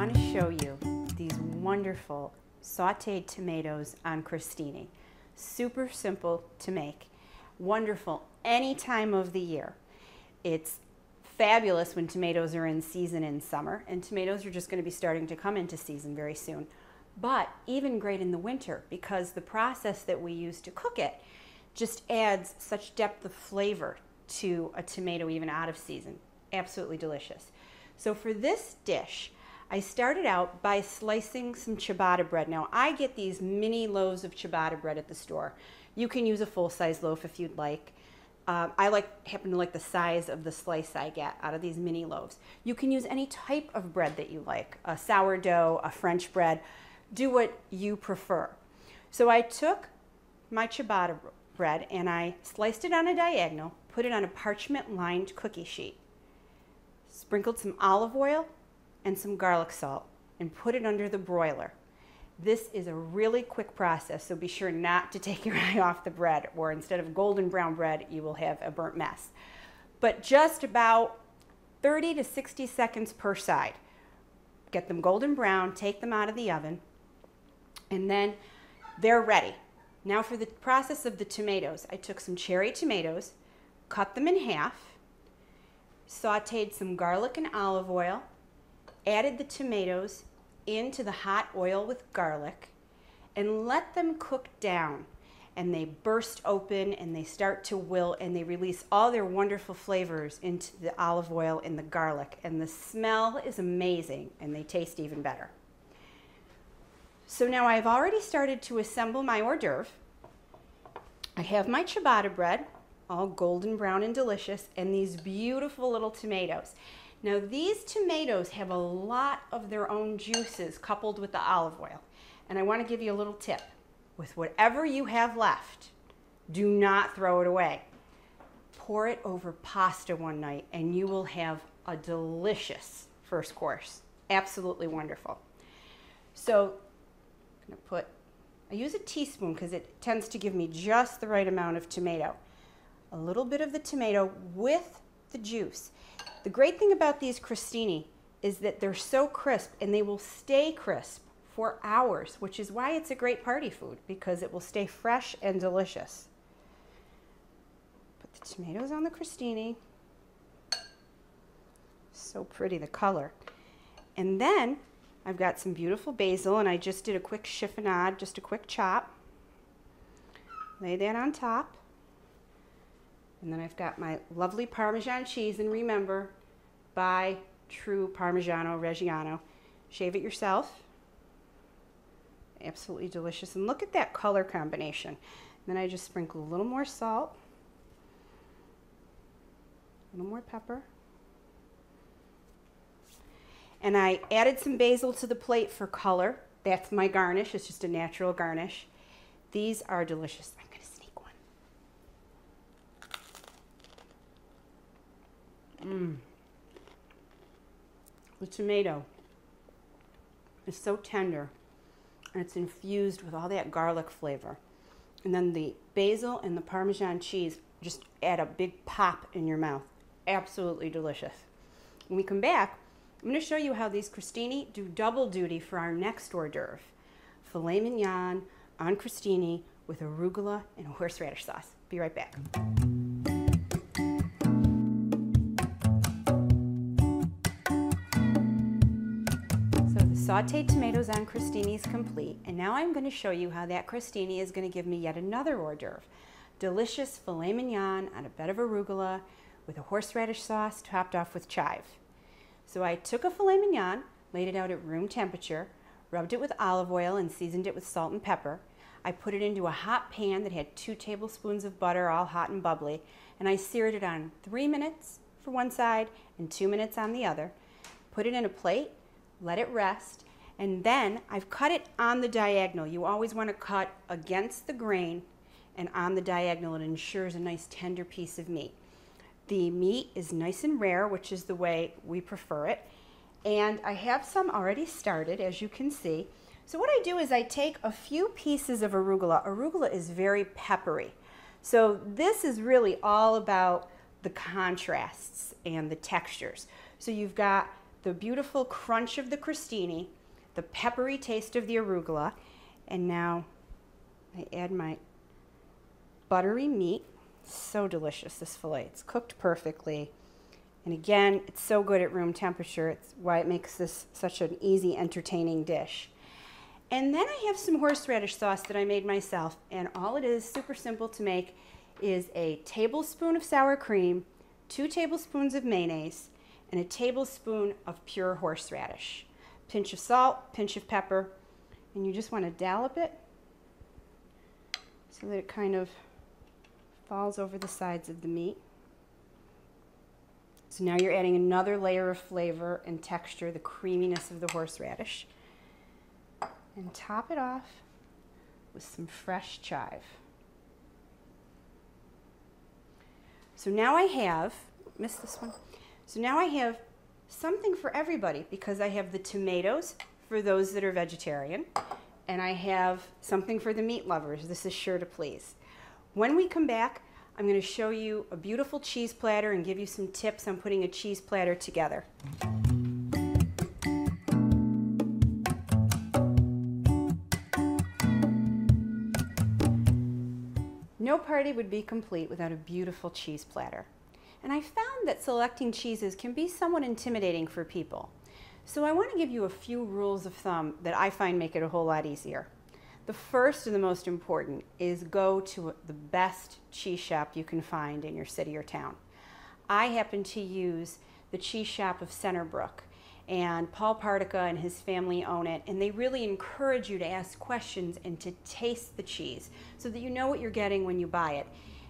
want to show you these wonderful sauteed tomatoes on crostini. Super simple to make, wonderful any time of the year. It's fabulous when tomatoes are in season in summer, and tomatoes are just going to be starting to come into season very soon. But even great in the winter, because the process that we use to cook it just adds such depth of flavor to a tomato even out of season. Absolutely delicious. So for this dish, I started out by slicing some ciabatta bread. Now I get these mini loaves of ciabatta bread at the store. You can use a full-size loaf if you'd like. I happen to like the size of the slice I get out of these mini loaves. You can use any type of bread that you like, a sourdough, a French bread. Do what you prefer. So I took my ciabatta bread and I sliced it on a diagonal, put it on a parchment-lined cookie sheet, sprinkled some olive oil and some garlic salt, and put it under the broiler. This is a really quick process, so be sure not to take your eye off the bread, or instead of golden brown bread, you will have a burnt mess. But just about 30 to 60 seconds per side. Get them golden brown, take them out of the oven, and then they're ready. Now for the process of the tomatoes, I took some cherry tomatoes, cut them in half, sauteed some garlic and olive oil, added the tomatoes into the hot oil with garlic, and let them cook down. And they burst open and they start to wilt and they release all their wonderful flavors into the olive oil and the garlic. And the smell is amazing and they taste even better. So now I've already started to assemble my hors d'oeuvre. I have my ciabatta bread, all golden brown and delicious, and these beautiful little tomatoes. Now these tomatoes have a lot of their own juices coupled with the olive oil. And I want to give you a little tip. With whatever you have left, do not throw it away. Pour it over pasta one night and you will have a delicious first course. Absolutely wonderful. So I'm going to I use a teaspoon because it tends to give me just the right amount of tomato. A little bit of the tomato with the juice. The great thing about these crostini is that they're so crisp and they will stay crisp for hours, which is why it's a great party food, because it will stay fresh and delicious. Put the tomatoes on the crostini. So pretty, the color. And then I've got some beautiful basil, and I just did a quick chiffonade, just a quick chop. Lay that on top. And then I've got my lovely Parmesan cheese, and remember, buy true Parmigiano Reggiano. Shave it yourself. Absolutely delicious. And look at that color combination. And then I just sprinkle a little more salt, a little more pepper. And I added some basil to the plate for color. That's my garnish. It's just a natural garnish. These are delicious. I'm going to sneak one. The tomato is so tender. And it's infused with all that garlic flavor. And then the basil and the Parmesan cheese just add a big pop in your mouth. Absolutely delicious. When we come back, I'm going to show you how these crostini do double duty for our next hors d'oeuvre. Filet mignon on crostini with arugula and a horseradish sauce. Be right back. Sauteed tomatoes on crostini is complete, and now I'm going to show you how that crostini is going to give me yet another hors d'oeuvre. Delicious filet mignon on a bed of arugula with a horseradish sauce topped off with chive. So I took a filet mignon, laid it out at room temperature, rubbed it with olive oil and seasoned it with salt and pepper. I put it into a hot pan that had 2 tablespoons of butter, all hot and bubbly, and I seared it on 3 minutes for one side and 2 minutes on the other. Put it in a plate, let it rest, and then I've cut it on the diagonal. You always want to cut against the grain and on the diagonal. It ensures a nice tender piece of meat. The meat is nice and rare, which is the way we prefer it. And I have some already started, as you can see. So what I do is I take a few pieces of arugula. Arugula is very peppery. So this is really all about the contrasts and the textures. So you've got the beautiful crunch of the crostini, the peppery taste of the arugula, and now I add my buttery meat. So delicious, this filet. It's cooked perfectly. And again, it's so good at room temperature. It's why it makes this such an easy, entertaining dish. And then I have some horseradish sauce that I made myself. And all it is, super simple to make, is a tablespoon of sour cream, 2 tablespoons of mayonnaise, and a tablespoon of pure horseradish. Pinch of salt, pinch of pepper, and you just want to dollop it so that it kind of falls over the sides of the meat. So now you're adding another layer of flavor and texture, the creaminess of the horseradish. And top it off with some fresh chive. So now I have, missed this one. So now I have something for everybody because I have the tomatoes for those that are vegetarian, and I have something for the meat lovers. This is sure to please. When we come back, I'm going to show you a beautiful cheese platter and give you some tips on putting a cheese platter together. No party would be complete without a beautiful cheese platter. And I found that selecting cheeses can be somewhat intimidating for people. So I want to give you a few rules of thumb that I find make it a whole lot easier. The first and the most important is go to the best cheese shop you can find in your city or town. I happen to use the cheese shop of Centerbrook, and Paul Partica and his family own it, and they really encourage you to ask questions and to taste the cheese so that you know what you're getting when you buy it.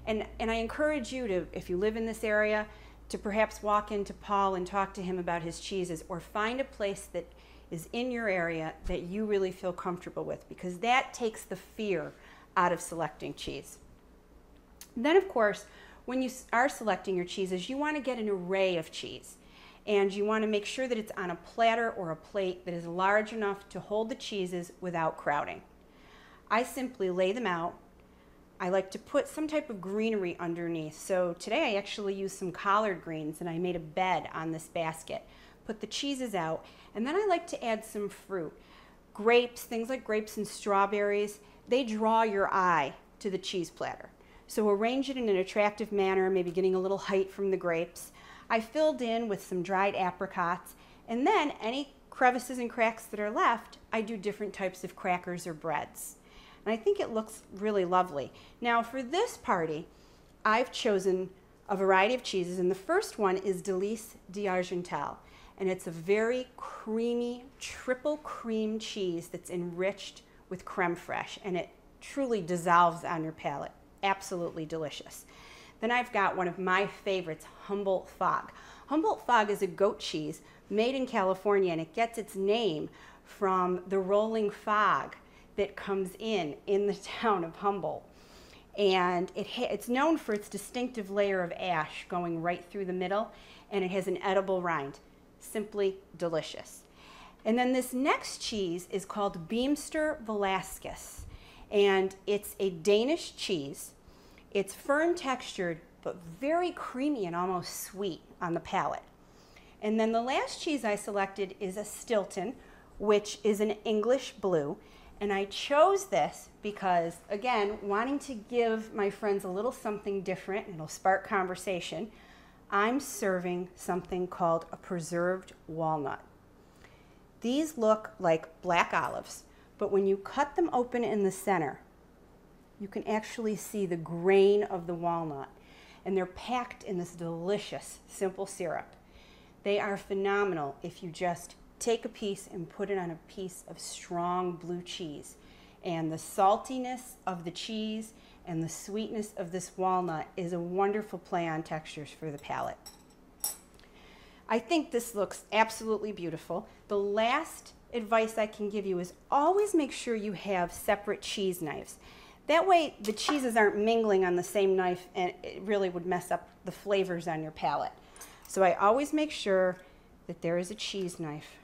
And I encourage you to, if you live in this area, to perhaps walk into Paul and talk to him about his cheeses, or find a place that is in your area that you really feel comfortable with, because that takes the fear out of selecting cheese. Then, of course, when you are selecting your cheeses, you want to get an array of cheese. And you want to make sure that it's on a platter or a plate that is large enough to hold the cheeses without crowding. I simply lay them out. I like to put some type of greenery underneath. So today I actually used some collard greens and I made a bed on this basket. Put the cheeses out, and then I like to add some fruit. Grapes, things like grapes and strawberries, they draw your eye to the cheese platter. So arrange it in an attractive manner, maybe getting a little height from the grapes. I filled in with some dried apricots, and then any crevices and cracks that are left, I do different types of crackers or breads. And I think it looks really lovely. Now for this party, I've chosen a variety of cheeses, and the first one is Délices d'Argenteuil. And it's a very creamy, triple cream cheese that's enriched with creme fraiche, and it truly dissolves on your palate. Absolutely delicious. Then I've got one of my favorites, Humboldt Fog. Humboldt Fog is a goat cheese made in California, and it gets its name from the rolling fog that comes in the town of Humboldt. And it's known for its distinctive layer of ash going right through the middle, and it has an edible rind. Simply delicious. And then this next cheese is called Beemster Velasquez, and it's a Danish cheese. It's firm textured, but very creamy and almost sweet on the palate. And then the last cheese I selected is a Stilton, which is an English blue. And I chose this because, again, wanting to give my friends a little something different, and it'll spark conversation, I'm serving something called a preserved walnut. These look like black olives, but when you cut them open in the center, you can actually see the grain of the walnut, and they're packed in this delicious simple syrup. They are phenomenal if you just take a piece and put it on a piece of strong blue cheese. And the saltiness of the cheese and the sweetness of this walnut is a wonderful play on textures for the palate. I think this looks absolutely beautiful. The last advice I can give you is always make sure you have separate cheese knives. That way the cheeses aren't mingling on the same knife, and it really would mess up the flavors on your palate. So I always make sure that there is a cheese knife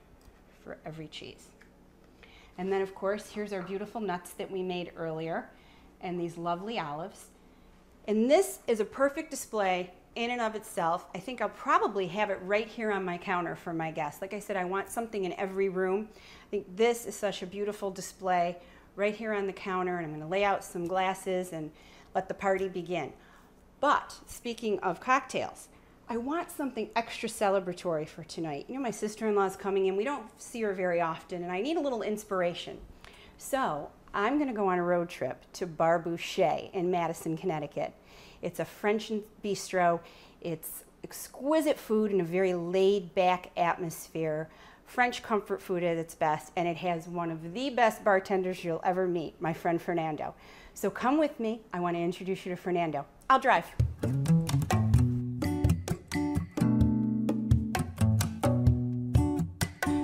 for every cheese. And then, of course, here's our beautiful nuts that we made earlier, and these lovely olives. And this is a perfect display in and of itself. I think I'll probably have it right here on my counter for my guests. Like I said, I want something in every room. I think this is such a beautiful display right here on the counter, and I'm going to lay out some glasses and let the party begin. But speaking of cocktails, I want something extra celebratory for tonight. You know, my sister-in-law's coming in. We don't see her very often, and I need a little inspiration. So I'm going to go on a road trip to Bar Boucher in Madison, Connecticut. It's a French bistro. It's exquisite food in a very laid-back atmosphere. French comfort food at its best, and it has one of the best bartenders you'll ever meet, my friend Fernando. So come with me. I want to introduce you to Fernando. I'll drive.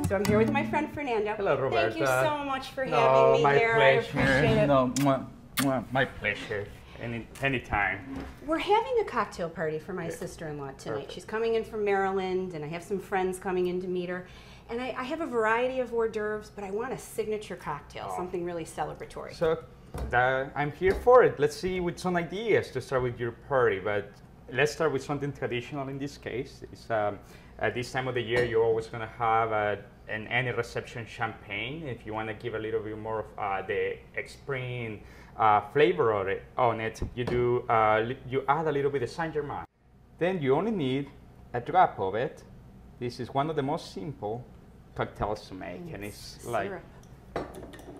So I'm here with my friend Fernando. Hello, Roberta. Thank you so much for having me here. Pleasure. I appreciate it. No, my pleasure. Anytime. We're having a cocktail party for my sister-in-law tonight. Perfect. She's coming in from Maryland, and I have some friends coming in to meet her. And I have a variety of hors d'oeuvres, but I want a signature cocktail, something really celebratory. So I'm here for it. Let's see with some ideas to start with your party, but let's start with something traditional in this case. It's, at this time of the year, you're always going to have an any reception champagne. If you want to give a little bit more of the spring flavor on it, you add a little bit of Saint Germain. Then you only need a drop of it. This is one of the most simple cocktails to make, and it's like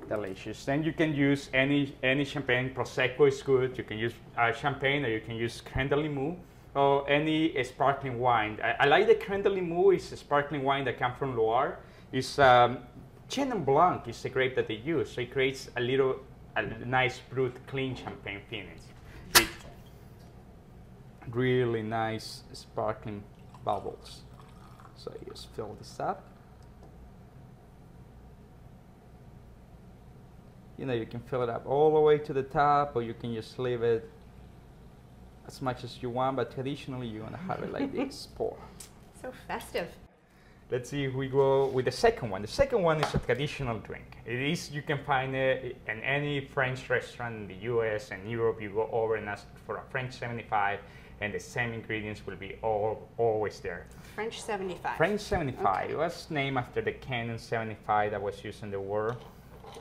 delicious. Then you can use any champagne. Prosecco is good. You can use champagne, or you can use Crème de Limoux, or any sparkling wine. I like the Crème de Limoux. It's a sparkling wine that comes from Loire. It's Chenin Blanc is the grape that they use, so it creates a nice brut, clean champagne finish. With really nice sparkling bubbles. So you just fill this up. You know, you can fill it up all the way to the top, or you can just leave it as much as you want, but traditionally you want to have it like this, pour. So festive. Let's see if we go with the second one. The second one is a traditional drink. It is, you can find it in any French restaurant in the US and Europe. You go over and ask for a French 75, and the same ingredients will be always there. French 75. French 75. Okay. It was named after the Canon 75 that was used in the war.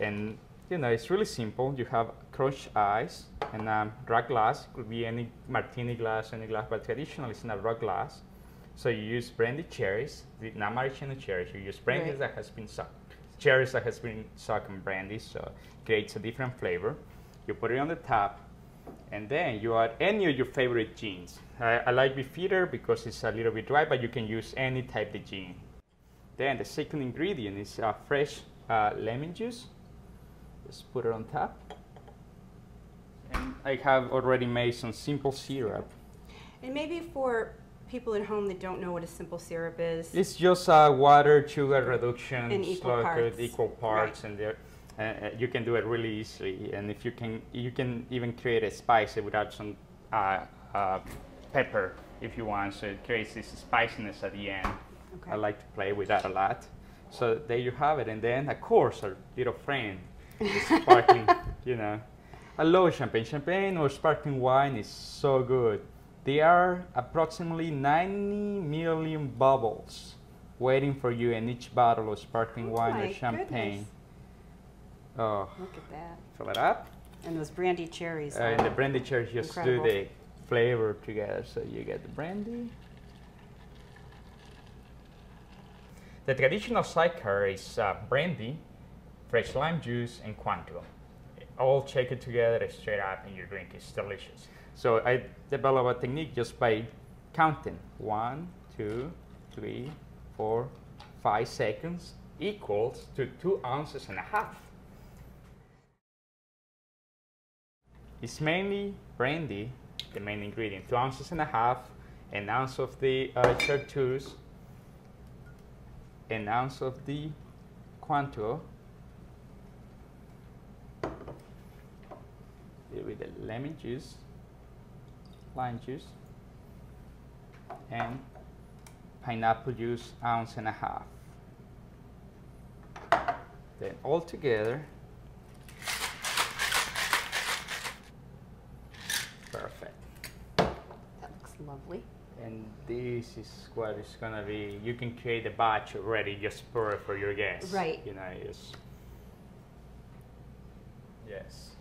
And you know, it's really simple. You have crushed ice and a rock glass. It could be any martini glass, any glass, but traditionally it's in a rock glass. So you use brandy cherries, not maraschino cherries. You use brandy that has been sucked, cherries that has been sucked in brandy, so it creates a different flavor. You put it on the top, and then you add any of your favorite gins. I like Beefeater because it's a little bit dry, but you can use any type of gin. Then the second ingredient is fresh lemon juice. Just put it on top. And I have already made some simple syrup. And maybe for people at home that don't know what a simple syrup is. It's just water, sugar reduction, in equal parts. Equal parts, Right. And you can do it really easily. And if you can even create a spice without some pepper if you want, so it creates this spiciness at the end. Okay. I like to play with that a lot. So there you have it. And then, of course, our little friend, the sparkling, you know. I love champagne. Champagne or sparkling wine is so good. There are approximately 90 million bubbles waiting for you in each bottle of sparkling wine or champagne. Goodness. Oh, Look at that. fill it up. And those brandy cherries. And the brandy cherries just Incredible. do the flavor together. So you get the brandy. The traditional sidecar is brandy, fresh lime juice, and Cointreau. All shake it together straight up, and your drink is delicious. So I developed a technique just by counting 1, 2, 3, 4, 5 seconds equals to 2.5 ounces. It's mainly brandy, the main ingredient, 2.5 ounces, an ounce of the chartreuse, an ounce of the Cointreau, with the lemon juice, lime juice, and pineapple juice, 1.5 ounces. Then all together, perfect. That looks lovely. And this is what it's gonna be. You can create a batch already, just for your guests. Right. You know, just yes.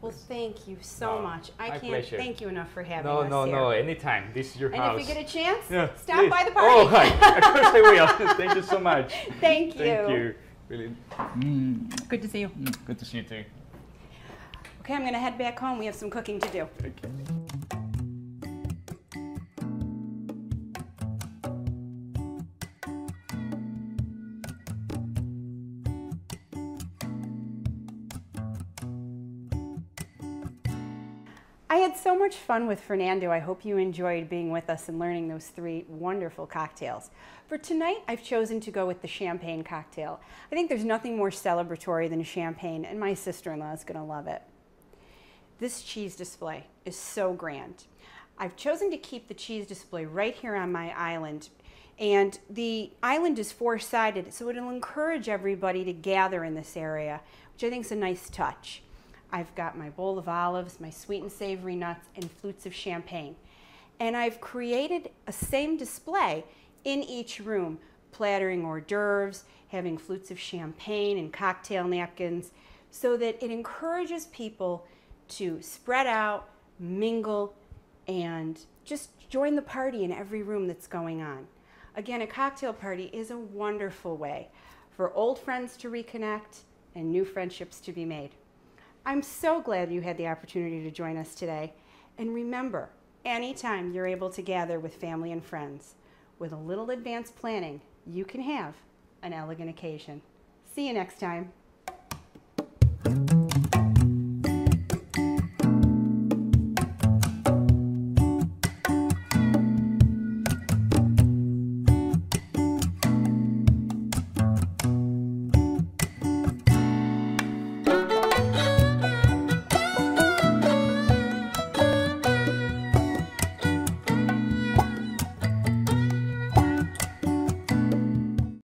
Well, thank you so much. I my can't pleasure. thank you enough for having No, us no, here. no. Anytime. This is your And house. if you get a chance, Yeah, stop please. by the party. Oh, hi. Of course I will. Thank you so much. Thank you. Thank you. Really. Good to see you. Good to see you too. Okay, I'm going to head back home. We have some cooking to do. Okay. I had so much fun with Fernando. I hope you enjoyed being with us and learning those 3 wonderful cocktails. For tonight, I've chosen to go with the champagne cocktail. I think there's nothing more celebratory than champagne, and my sister-in-law is going to love it. This cheese display is so grand. I've chosen to keep the cheese display right here on my island, and the island is 4-sided, so it'll encourage everybody to gather in this area, which I think is a nice touch. I've got my bowl of olives, my sweet and savory nuts, and flutes of champagne. And I've created a same display in each room, plattering hors d'oeuvres, having flutes of champagne and cocktail napkins, so that it encourages people to spread out, mingle, and just join the party in every room that's going on. Again, a cocktail party is a wonderful way for old friends to reconnect and new friendships to be made. I'm so glad you had the opportunity to join us today. And remember, anytime you're able to gather with family and friends, with a little advanced planning, you can have an elegant occasion. See you next time.